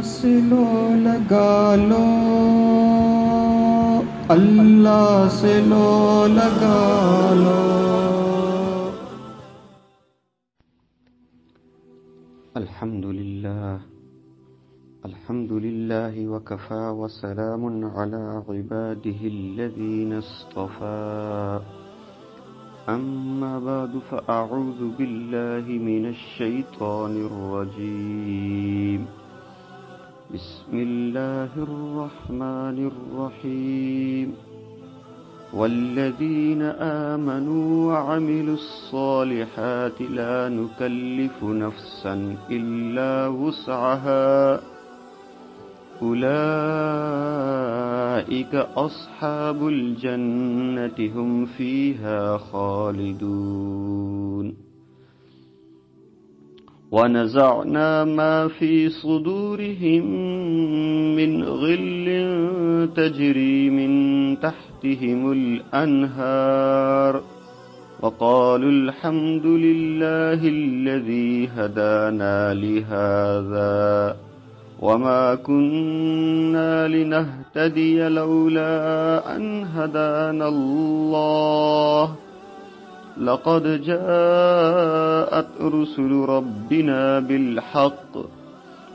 سے لو لگا لو، اللہ سے لو لگا لو۔ الحمد للہ وکفى وسلام علی عباده الذین اصطفى، اما بعد فاعوذ باللہ من الشیطان الرجیم، بسم اللہ الرحمن الرحیم، والذین آمنوا وعملوا الصالحات لا نکلف نفسا الا وسعها أولئك أصحاب الجنة هم فيها خالدون، ونزعنا ما في صدورهم من غل تجري من تحتهم الأنهار، وقالوا الحمد لله الذي هدانا لهذا وما كنا لنهتدي لولا أن هدانا الله، لقد جاءت رسل ربنا بالحق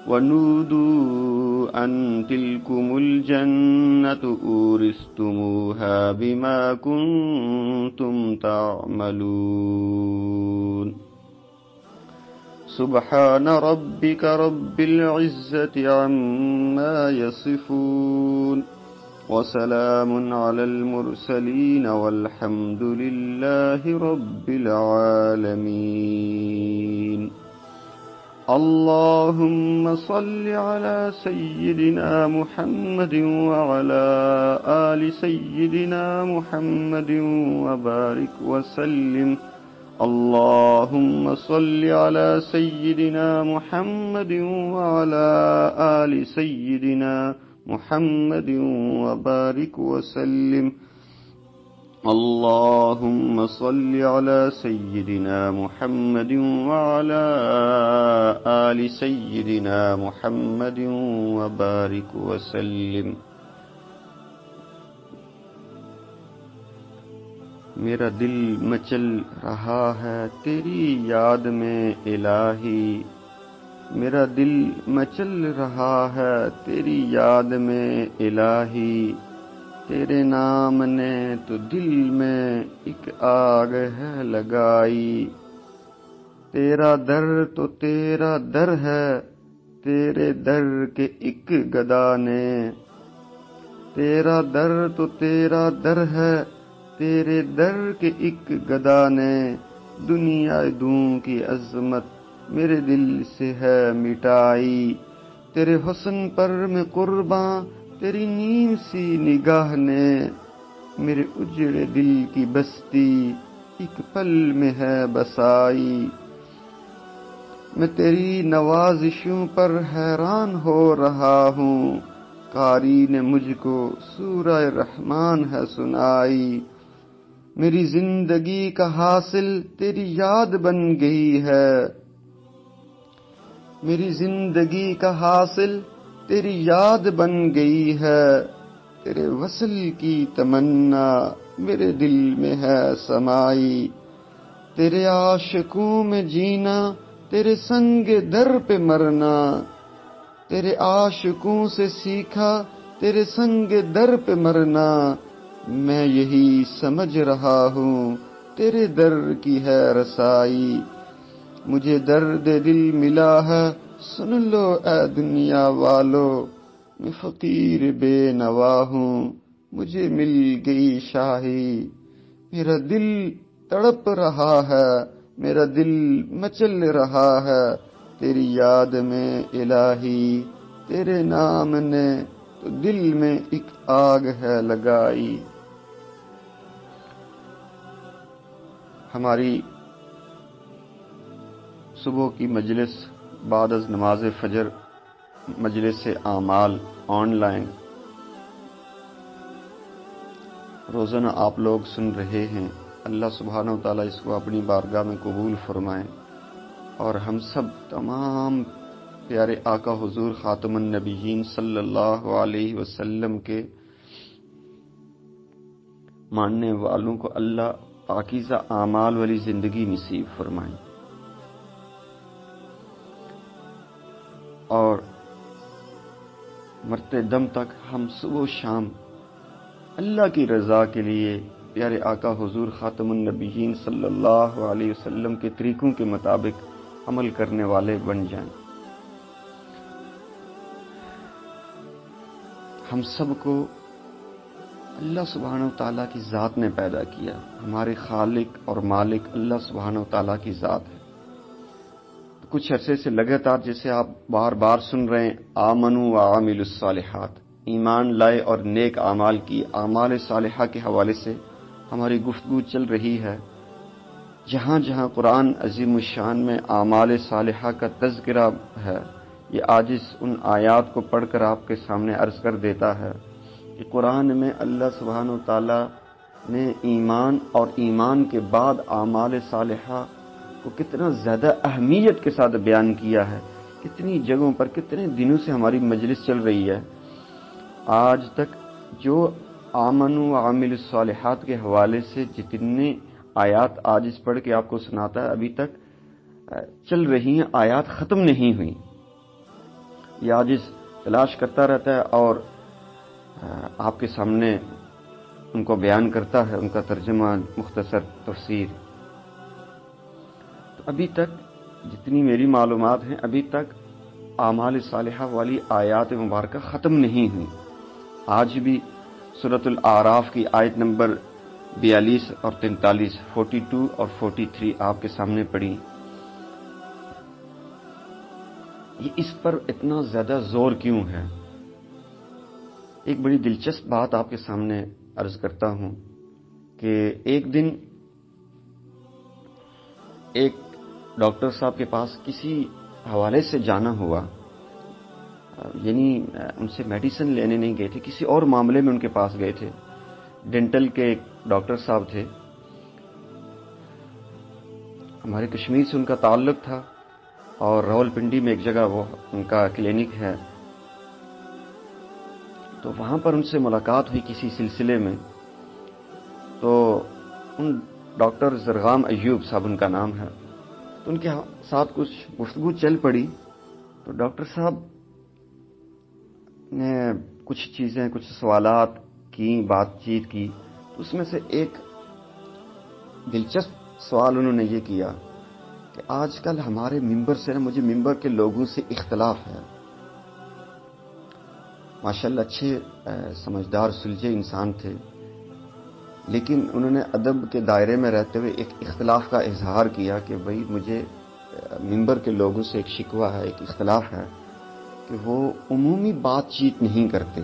ونودوا أن تلكم الجنة أورثتموها بما كنتم تعملون، سبحان ربك رب العزة عما يصفون، وسلام على المرسلين والحمد لله رب العالمين۔ اللهم صل على سيدنا محمد وعلى آل سيدنا محمد وبارك وسلم، اللهم صل على سيدنا محمد وعلى آل سيدنا محمد وبارك وسلم، اللهم صل على سيدنا محمد وعلى آل سيدنا محمد وبارك وسلم۔ میرا دل مچل رہا ہے تیری یاد میں الہی، میرا دل مچل رہا ہے تیری یاد میں الہی، تیرے نام نے تو دل میں ایک آگ ہے لگائی، تیرا در تو تیرا در ہے تیرے در کے ایک گدا نے، تیرا در تو تیرا در ہے تیرے در کے ایک گدا نے، دنیا دوں کی عظمت میرے دل سے ہے مٹائی، تیرے حسن پر میں قرباں تیری نیم سی نگاہ نے، میرے اجڑے دل کی بستی ایک پل میں ہے بسائی، میں تیری نوازشوں پر حیران ہو رہا ہوں، قاری نے مجھ کو سورہ رحمان ہے سنائی، میری زندگی کا حاصل تیری یاد بن گئی ہے، میری زندگی کا حاصل تیری یاد بن گئی ہے، تیرے وصل کی تمنا میرے دل میں ہے سمائی، تیرے عاشقوں میں جینا تیرے سنگ در پہ مرنا، تیرے عاشقوں سے سیکھا تیرے سنگ در پہ مرنا، میں یہی سمجھ رہا ہوں تیرے در کی ہے رسائی، مجھے درد دل ملا ہے سن لو اے دنیا والو، میں فقیر بے نوا ہوں مجھے مل گئی شاہی، میرا دل تڑپ رہا ہے میرا دل مچل رہا ہے تیری یاد میں الہی، تیرے نام نے تو دل میں ایک آگ ہے لگائی۔ ہماری صبح کی مجلس بعد از نماز فجر، مجلس اعمال آن لائن روزانہ آپ لوگ سن رہے ہیں، اللہ سبحانہ و تعالیٰ اس کو اپنی بارگاہ میں قبول فرمائے، اور ہم سب تمام پیارے آقا حضور خاتم النبیین صلی اللہ علیہ وسلم کے ماننے والوں کو اللہ پاکیزہ اعمال والی زندگی نصیب فرمائیں، اور مرتے دم تک ہم صبح و شام اللہ کی رضا کے لیے پیارے آقا حضور خاتم النبیین صلی اللہ علیہ وسلم کے طریقوں کے مطابق عمل کرنے والے بن جائیں۔ ہم سب کو اللہ سبحانہ و تعالیٰ کی ذات نے پیدا کیا، ہمارے خالق اور مالک اللہ سبحانہ و تعالیٰ کی ذات ہے۔ کچھ عرصے سے لگاتار جیسے آپ بار بار سن رہے ہیں آمنوا وعاملوا الصالحات، ایمان لائے اور نیک اعمال کی، اعمال صالحہ کے حوالے سے ہماری گفتگو چل رہی ہے۔ جہاں جہاں قرآن عظیم الشان میں اعمال صالحہ کا تذکرہ ہے، یہ عاجز ان آیات کو پڑھ کر آپ کے سامنے عرض کر دیتا ہے کہ قرآن میں اللہ سبحانہ و تعالیٰ نے ایمان اور ایمان کے بعد اعمال صالحہ کو کتنا زیادہ اہمیت کے ساتھ بیان کیا ہے۔ کتنی جگہوں پر کتنے دنوں سے ہماری مجلس چل رہی ہے، آج تک جو آمنوا وعاملوا الصالحات کے حوالے سے جتنے آیات عاجز پڑھ کے آپ کو سناتا ہے، ابھی تک چل رہی ہیں، آیات ختم نہیں ہوئی۔ یہ عاجز تلاش کرتا رہتا ہے اور آپ کے سامنے ان کو بیان کرتا ہے، ان کا ترجمہ، مختصر تفسیر۔ تو ابھی تک جتنی میری معلومات ہیں، ابھی تک اعمال صالحہ والی آیات مبارکہ ختم نہیں ہوئی۔ آج بھی سورۃ الاعراف کی آیت نمبر 42 اور 43، 42 اور 43 آپ کے سامنے پڑھی۔ یہ اس پر اتنا زیادہ زور کیوں ہے؟ ایک بڑی دلچسپ بات آپ کے سامنے عرض کرتا ہوں کہ ایک دن ایک ڈاکٹر صاحب کے پاس کسی حوالے سے جانا ہوا، یعنی ان سے میڈیسن لینے نہیں گئے تھے، کسی اور معاملے میں ان کے پاس گئے تھے۔ ڈینٹل کے ایک ڈاکٹر صاحب تھے، ہمارے کشمیر سے ان کا تعلق تھا، اور راول پنڈی میں ایک جگہ وہ ان کا کلینک ہے۔ تو وہاں پر ان سے ملاقات ہوئی کسی سلسلے میں، تو ان ڈاکٹر زرغام ایوب صاحب ان کا نام ہے، تو ان کے ساتھ کچھ گفتگو چل پڑی۔ تو ڈاکٹر صاحب نے کچھ چیزیں، کچھ سوالات کی، بات چیت کی، تو اس میں سے ایک دلچسپ سوال انہوں نے یہ کیا کہ آج کل ہمارے ممبر سے مجھے ممبر کے لوگوں سے اختلاف ہے۔ ماشاءاللہ اچھے سمجھدار سلجھے انسان تھے، لیکن انہوں نے ادب کے دائرے میں رہتے ہوئے ایک اختلاف کا اظہار کیا کہ بھئی مجھے ممبر کے لوگوں سے ایک شکوہ ہے، ایک اختلاف ہے کہ وہ عمومی بات چیت نہیں کرتے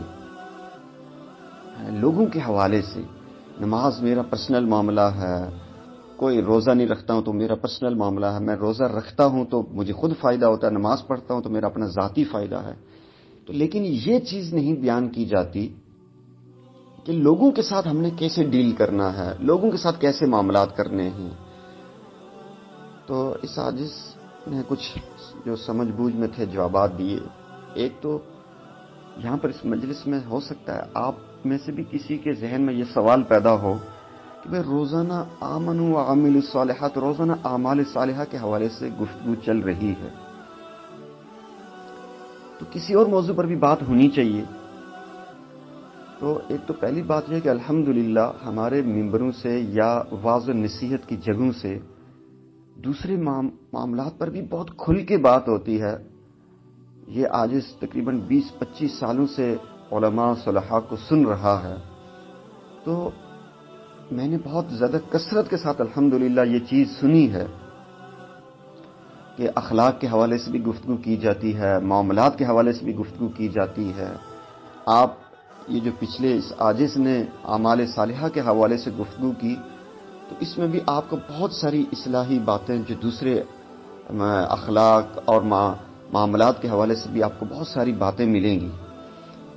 لوگوں کے حوالے سے۔ نماز میرا پرسنل معاملہ ہے، کوئی روزہ نہیں رکھتا ہوں تو میرا پرسنل معاملہ ہے، میں روزہ رکھتا ہوں تو مجھے خود فائدہ ہوتا ہے، نماز پڑھتا ہوں تو میرا اپنا ذاتی فائدہ ہے۔ تو لیکن یہ چیز نہیں بیان کی جاتی کہ لوگوں کے ساتھ ہم نے کیسے ڈیل کرنا ہے، لوگوں کے ساتھ کیسے معاملات کرنے ہیں۔ تو اس عاجز نے کچھ جو سمجھ بوجھ میں تھے جوابات دیے۔ ایک تو یہاں پر اس مجلس میں ہو سکتا ہے آپ میں سے بھی کسی کے ذہن میں یہ سوال پیدا ہو کہ بھئی روزانہ آمنوا وعاملوا الصالحات، روزانہ اعمال صالحہ کے حوالے سے گفتگو چل رہی ہے، تو کسی اور موضوع پر بھی بات ہونی چاہیے۔ تو ایک تو پہلی بات یہ کہ الحمدللہ ہمارے ممبروں سے یا واعظ و نصیحت کی جگہوں سے دوسرے معاملات پر بھی بہت کھل کے بات ہوتی ہے۔ یہ عاجز تقریباً 20-25 سالوں سے علماء صلحاء کو سن رہا ہے، تو میں نے بہت زیادہ کثرت کے ساتھ الحمدللہ یہ چیز سنی ہے کہ اخلاق کے حوالے سے بھی گفتگو کی جاتی ہے، معاملات کے حوالے سے بھی گفتگو کی جاتی ہے۔ آپ یہ جو پچھلے اس عاجز نے اعمال صالحہ کے حوالے سے گفتگو کی، تو اس میں بھی آپ کو بہت ساری اصلاحی باتیں جو دوسرے اخلاق اور معاملات کے حوالے سے بھی آپ کو بہت ساری باتیں ملیں گی۔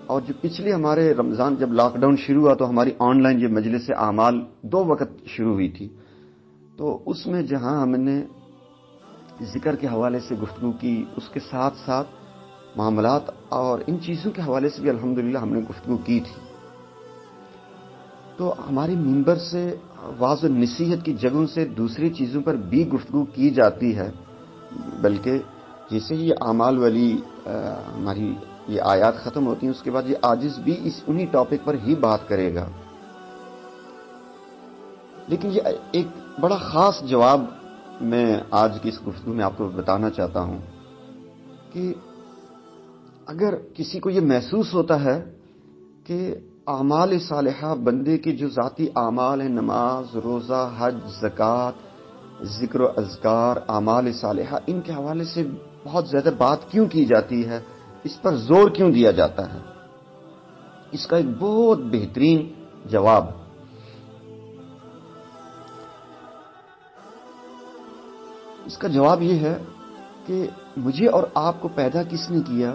اور جو پچھلے ہمارے رمضان جب لاک ڈاؤن شروع ہوا تو ہماری آن لائن یہ مجلس اعمال 2 وقت شروع ہوئی تھی، تو اس میں جہاں ہم نے ذکر کے حوالے سے گفتگو کی، اس کے ساتھ ساتھ معاملات اور ان چیزوں کے حوالے سے بھی الحمدللہ ہم نے گفتگو کی تھی. تو ہماری ممبر سے واعظ و نصیحت کی جگہوں سے دوسری چیزوں پر بھی گفتگو کی جاتی ہے، بلکہ جیسے ہی یہ اعمال والی ہماری یہ آیات ختم ہوتی ہیں اس کے بعد یہ عاجز بھی انہی ٹاپک پر ہی بات کرے گا. لیکن یہ ایک بڑا خاص جواب میں آج کی اس گفتگو میں آپ کو بتانا چاہتا ہوں کہ اگر کسی کو یہ محسوس ہوتا ہے کہ اعمال صالحہ بندے کے جو ذاتی اعمال ہیں، نماز، روزہ، حج، زکوٰۃ، ذکر و اذکار، اعمال صالحہ، ان کے حوالے سے بہت زیادہ بات کیوں کی جاتی ہے، اس پر زور کیوں دیا جاتا ہے، اس کا ایک بہت بہترین جواب یہ ہے کہ مجھے اور آپ کو پیدا کس نے کیا؟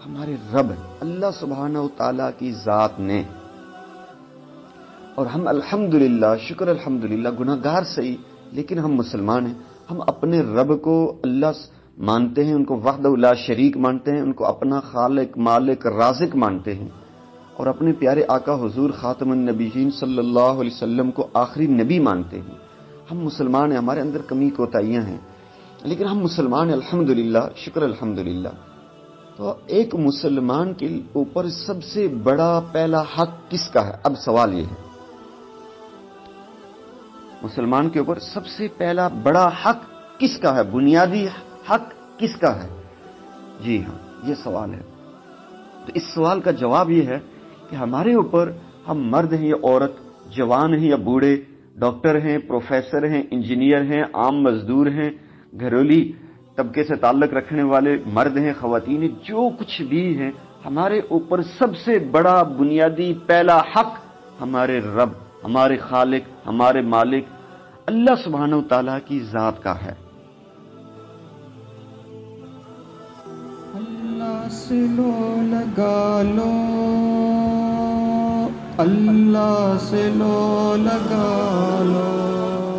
ہمارے رب اللہ سبحانہ و تعالیٰ کی ذات نے. اور ہم الحمدللہ، شکر الحمدللہ، گناہ گار صحیح لیکن ہم مسلمان ہیں. ہم اپنے رب کو اللہ مانتے ہیں، ان کو وحدہ لا شریک مانتے ہیں، ان کو اپنا خالق، مالک، رازق مانتے ہیں، اور اپنے پیارے آقا حضور خاتم النبیین صلی اللہ علیہ وسلم کو آخری نبی مانتے ہیں. ہم مسلمان ہیں، ہمارے اندر کمی کوتاہیاں ہیں لیکن ہم مسلمان ہیں الحمدللہ، شکر الحمدللہ. تو ایک مسلمان کے اوپر سب سے بڑا پہلا حق کس کا ہے؟ اب سوال یہ ہے، مسلمان کے اوپر سب سے پہلا بڑا حق کس کا ہے؟ بنیادی حق کس کا ہے؟ جی ہاں، یہ سوال ہے. تو اس سوال کا جواب یہ ہے کہ ہمارے اوپر، ہم مرد ہیں یا عورت، جوان ہیں یا بوڑھے، ڈاکٹر ہیں، پروفیسر ہیں، انجینئر ہیں، عام مزدور ہیں، گھریلو طبقے سے تعلق رکھنے والے مرد ہیں، خواتین ہیں، جو کچھ بھی ہیں، ہمارے اوپر سب سے بڑا بنیادی پہلا حق ہمارے رب، ہمارے خالق، ہمارے مالک اللہ سبحانہ و تعالیٰ کی ذات کا ہے. اللہ سے لو لگا لو، اللہ سے لو لگا لو.